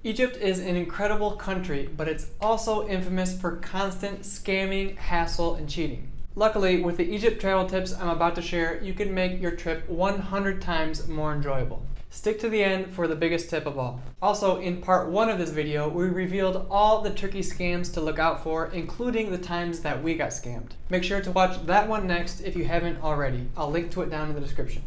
Egypt is an incredible country, but it's also infamous for constant scamming, hassle, and cheating. Luckily, with the Egypt travel tips I'm about to share, you can make your trip 100 times more enjoyable. Stick to the end for the biggest tip of all. Also, in part 1 of this video, we revealed all the tricky scams to look out for, including the times that we got scammed. Make sure to watch that one next if you haven't already. I'll link to it down in the description.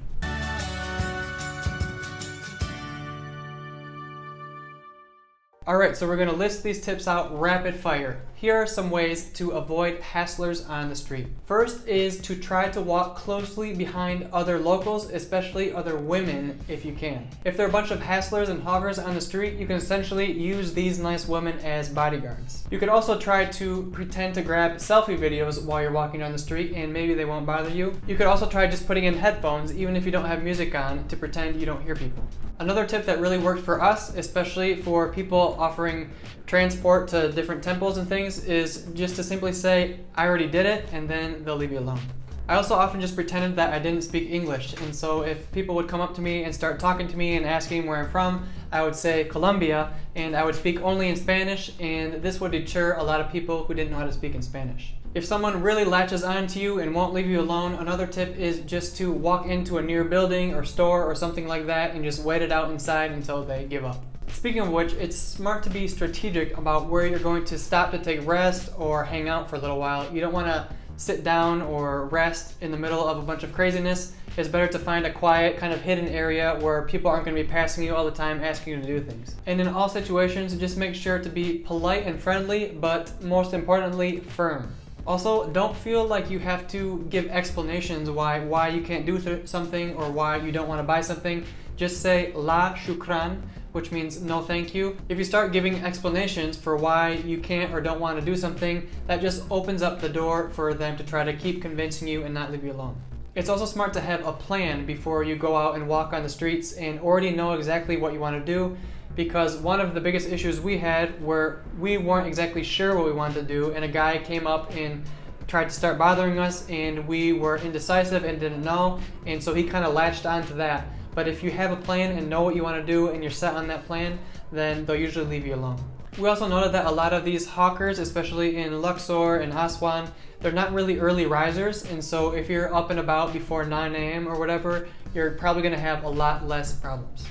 Alright, so we're going to list these tips out rapid fire. Here are some ways to avoid hasslers on the street. First is to try to walk closely behind other locals, especially other women if you can. If there are a bunch of hasslers and hoggers on the street, you can essentially use these nice women as bodyguards. You could also try to pretend to grab selfie videos while you're walking down the street and maybe they won't bother you. You could also try just putting in headphones even if you don't have music on to pretend you don't hear people. Another tip that really worked for us, especially for people offering transport to different temples and things, is just to simply say, I already did it, and then they'll leave you alone. I also often just pretended that I didn't speak English, and so if people would come up to me and start talking to me and asking where I'm from, I would say Colombia, and I would speak only in Spanish, and this would deter a lot of people who didn't know how to speak in Spanish. If someone really latches onto you and won't leave you alone, another tip is just to walk into a near building or store or something like that and just wait it out inside until they give up. Speaking of which, it's smart to be strategic about where you're going to stop to take rest or hang out for a little while. You don't want to sit down or rest in the middle of a bunch of craziness. It's better to find a quiet, kind of hidden area where people aren't going to be passing you all the time asking you to do things. And in all situations, just make sure to be polite and friendly, but most importantly, firm. Also, don't feel like you have to give explanations why you can't do something or why you don't want to buy something. Just say la shukran, which means no thank you. If you start giving explanations for why you can't or don't want to do something, that just opens up the door for them to try to keep convincing you and not leave you alone. It's also smart to have a plan before you go out and walk on the streets and already know exactly what you want to do, because one of the biggest issues we had were we weren't exactly sure what we wanted to do, and a guy came up and tried to start bothering us and we were indecisive and didn't know, and so he kind of latched onto that. But if you have a plan and know what you want to do and you're set on that plan, then they'll usually leave you alone. We also noted that a lot of these hawkers, especially in Luxor and Aswan, they're not really early risers, and so if you're up and about before 9 a.m. or whatever, you're probably going to have a lot less problems.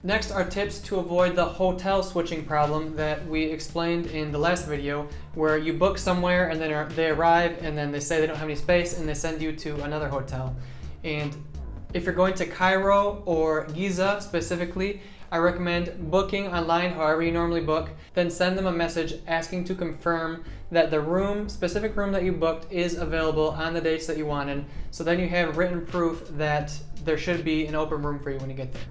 Next are tips to avoid the hotel switching problem that we explained in the last video, where you book somewhere and then they arrive and then they say they don't have any space and they send you to another hotel. And if you're going to Cairo or Giza specifically, I recommend booking online however you normally book, then send them a message asking to confirm that the specific room that you booked is available on the dates that you wanted, so then you have written proof that there should be an open room for you when you get there.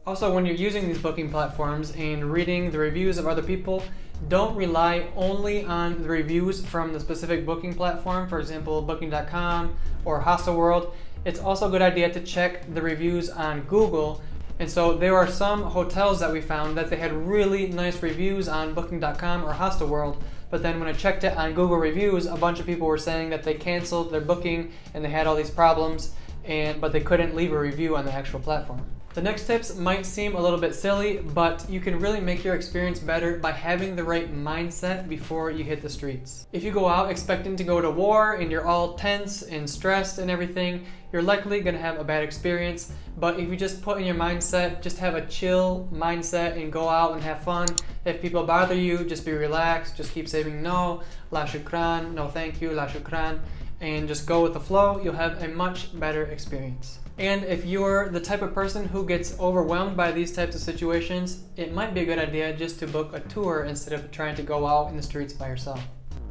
Also, when you're using these booking platforms and reading the reviews of other people, don't rely only on the reviews from the specific booking platform, for example, booking.com or Hostelworld. It's also a good idea to check the reviews on Google. And so there are some hotels that we found that they had really nice reviews on booking.com or Hostelworld, but then when I checked it on Google reviews, a bunch of people were saying that they canceled their booking and they had all these problems, but they couldn't leave a review on the actual platform. The next tips might seem a little bit silly, but you can really make your experience better by having the right mindset before you hit the streets. If you go out expecting to go to war and you're all tense and stressed and everything, you're likely going to have a bad experience. But if you just put in your mindset, just have a chill mindset and go out and have fun. If people bother you, just be relaxed, just keep saying no, la shukran, no thank you, la shukran, and just go with the flow, you'll have a much better experience. And if you're the type of person who gets overwhelmed by these types of situations, it might be a good idea just to book a tour instead of trying to go out in the streets by yourself.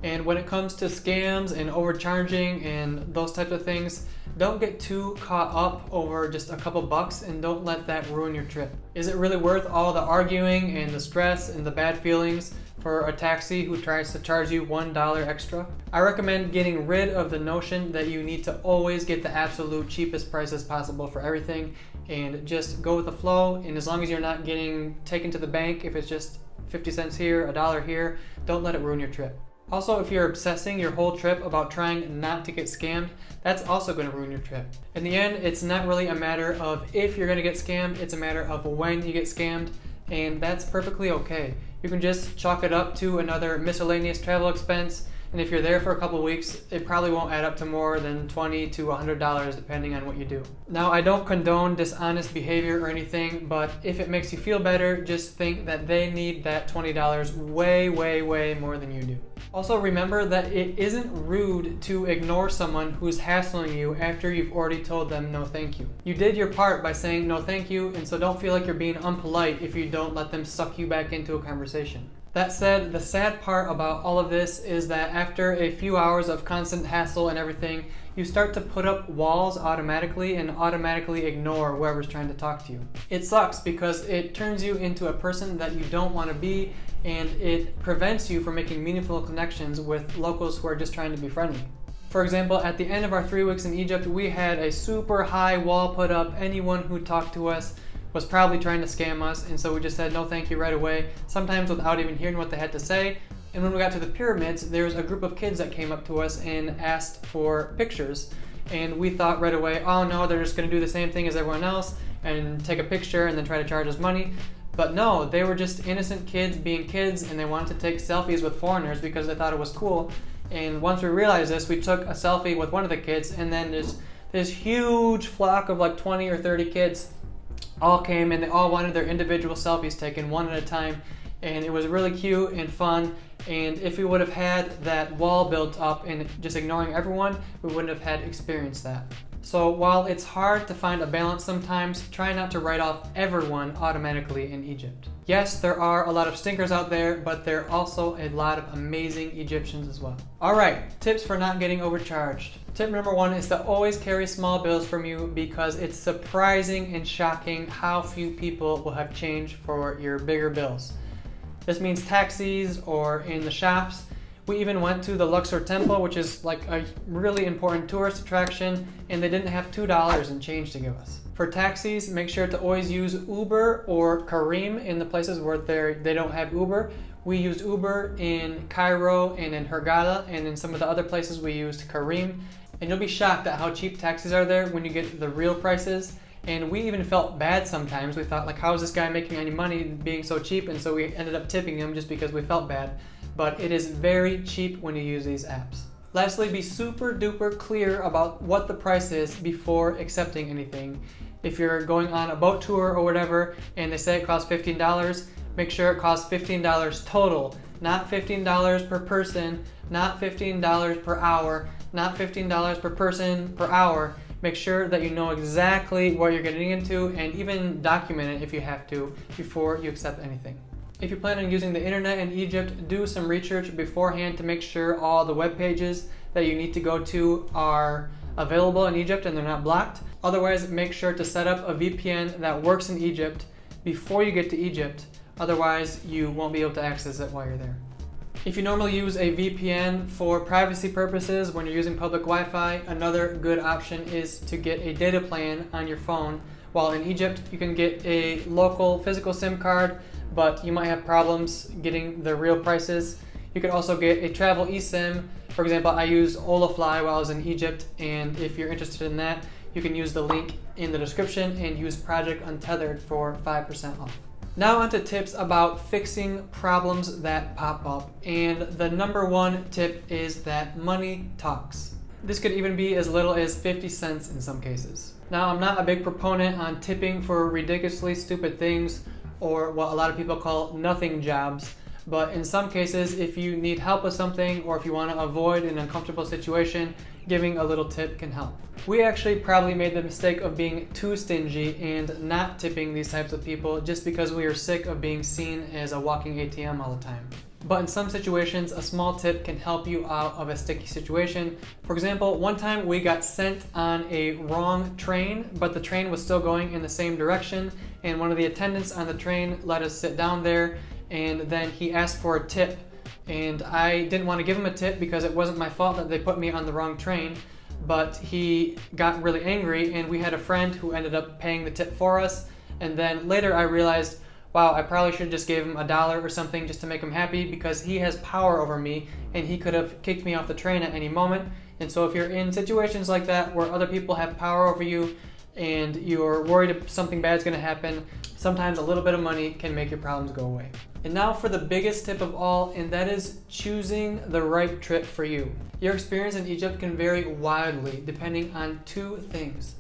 And when it comes to scams and overcharging and those types of things, don't get too caught up over just a couple bucks and don't let that ruin your trip. Is it really worth all the arguing and the stress and the bad feelings for a taxi who tries to charge you $1 extra? I recommend getting rid of the notion that you need to always get the absolute cheapest prices possible for everything and just go with the flow. And as long as you're not getting taken to the bank, if it's just 50 cents here, $1 here, don't let it ruin your trip. Also, if you're obsessing your whole trip about trying not to get scammed, that's also going to ruin your trip. In the end, it's not really a matter of if you're going to get scammed, it's a matter of when you get scammed, and that's perfectly okay. You can just chalk it up to another miscellaneous travel expense, and if you're there for a couple weeks, it probably won't add up to more than $20 to $100 depending on what you do. Now, I don't condone dishonest behavior or anything, but if it makes you feel better, just think that they need that $20 way, way, way more than you do. Also, remember that it isn't rude to ignore someone who's hassling you after you've already told them no thank you. You did your part by saying no thank you, and so don't feel like you're being unpolite if you don't let them suck you back into a conversation. That said, the sad part about all of this is that after a few hours of constant hassle and everything, you start to put up walls automatically and automatically ignore whoever's trying to talk to you. It sucks because it turns you into a person that you don't want to be, and it prevents you from making meaningful connections with locals who are just trying to be friendly. For example, at the end of our 3 weeks in Egypt, we had a super high wall put up. Anyone who talked to us was probably trying to scam us, and so we just said no thank you right away, sometimes without even hearing what they had to say. And when we got to the pyramids, there was a group of kids that came up to us and asked for pictures, and we thought right away, oh no, they're just going to do the same thing as everyone else and take a picture and then try to charge us money. But no, they were just innocent kids being kids, and they wanted to take selfies with foreigners because they thought it was cool. And once we realized this, we took a selfie with one of the kids, and then there's this huge flock of like 20 or 30 kids all came, and they all wanted their individual selfies taken one at a time, and it was really cute and fun. And if we would have had that wall built up and just ignoring everyone, we wouldn't have had experienced that. So while it's hard to find a balance sometimes, try not to write off everyone automatically in Egypt. Yes, there are a lot of stinkers out there, but there are also a lot of amazing Egyptians as well. Alright, tips for not getting overcharged. Tip number 1 is to always carry small bills from you, because it's surprising and shocking how few people will have change for your bigger bills. This means taxis or in the shops. We even went to the Luxor Temple, which is like a really important tourist attraction, and they didn't have $2 in change to give us. For taxis, make sure to always use Uber or Kareem in the places where they don't have Uber. We used Uber in Cairo and in Hurghada, and in some of the other places we used Kareem. And you'll be shocked at how cheap taxis are there when you get the real prices. And we even felt bad sometimes. We thought, like, how is this guy making any money being so cheap? And so we ended up tipping him just because we felt bad. But it is very cheap when you use these apps. Lastly, be super duper clear about what the price is before accepting anything. If you're going on a boat tour or whatever and they say it costs $15, make sure it costs $15 total, not $15 per person, not $15 per hour, not $15 per person per hour. Make sure that you know exactly what you're getting into, and even document it if you have to before you accept anything. If you plan on using the internet in Egypt, do some research beforehand to make sure all the web pages that you need to go to are available in Egypt and they're not blocked. Otherwise, make sure to set up a VPN that works in Egypt before you get to Egypt. Otherwise, you won't be able to access it while you're there. If you normally use a VPN for privacy purposes when you're using public Wi-Fi, another good option is to get a data plan on your phone. While in Egypt, you can get a local physical SIM card, but you might have problems getting the real prices. You could also get a travel eSIM. For example, I used Olafly while I was in Egypt, and if you're interested in that, you can use the link in the description and use Project Untethered for 5% off. Now onto tips about fixing problems that pop up, and the number 1 tip is that money talks. This could even be as little as 50 cents in some cases. Now, I'm not a big proponent on tipping for ridiculously stupid things, or what a lot of people call nothing jobs, but in some cases, if you need help with something or if you want to avoid an uncomfortable situation, giving a little tip can help. We actually probably made the mistake of being too stingy and not tipping these types of people just because we are sick of being seen as a walking ATM all the time. But in some situations, a small tip can help you out of a sticky situation. For example, one time we got sent on a wrong train, but the train was still going in the same direction, and one of the attendants on the train let us sit down there, and then he asked for a tip. And I didn't want to give him a tip because it wasn't my fault that they put me on the wrong train, but he got really angry, and we had a friend who ended up paying the tip for us. And then later I realized, wow, I probably should have just gave him $1 or something just to make him happy, because he has power over me and he could have kicked me off the train at any moment. And so if you're in situations like that where other people have power over you, and you're worried if something bad is going to happen, sometimes a little bit of money can make your problems go away. And now for the biggest tip of all, and that is choosing the right trip for you. Your experience in Egypt can vary wildly depending on two things.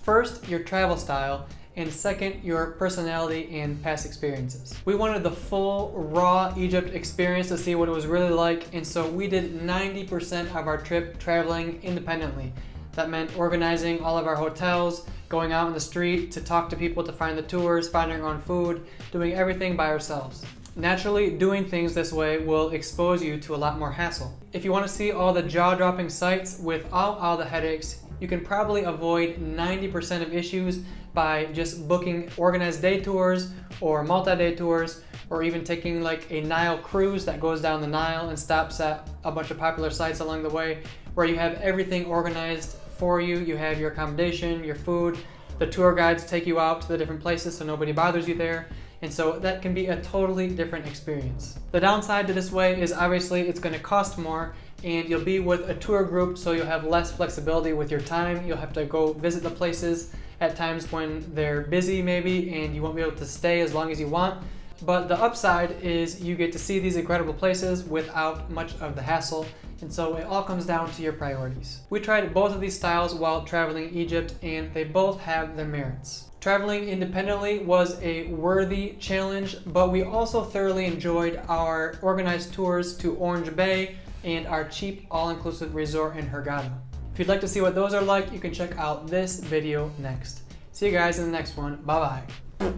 First, your travel style, and second, your personality and past experiences. We wanted the full, raw Egypt experience to see what it was really like, and so we did 90% of our trip traveling independently. That meant organizing all of our hotels, going out in the street to talk to people to find the tours, finding our own food, doing everything by ourselves. Naturally, doing things this way will expose you to a lot more hassle. If you want to see all the jaw-dropping sights without all the headaches, you can probably avoid 90% of issues by just booking organized day tours or multi-day tours, or even taking like a Nile cruise that goes down the Nile and stops at a bunch of popular sites along the way, where you have everything organized for you. You have your accommodation, your food, the tour guides take you out to the different places so nobody bothers you there. And so that can be a totally different experience. The downside to this way is obviously it's going to cost more, and you'll be with a tour group, so you'll have less flexibility with your time. You'll have to go visit the places at times when they're busy maybe, and you won't be able to stay as long as you want. But the upside is you get to see these incredible places without much of the hassle, and so it all comes down to your priorities. We tried both of these styles while traveling Egypt, and they both have their merits. Traveling independently was a worthy challenge, but we also thoroughly enjoyed our organized tours to Orange Bay and our cheap all-inclusive resort in Hurghada. If you'd like to see what those are like, you can check out this video next. See you guys in the next one. Bye-bye.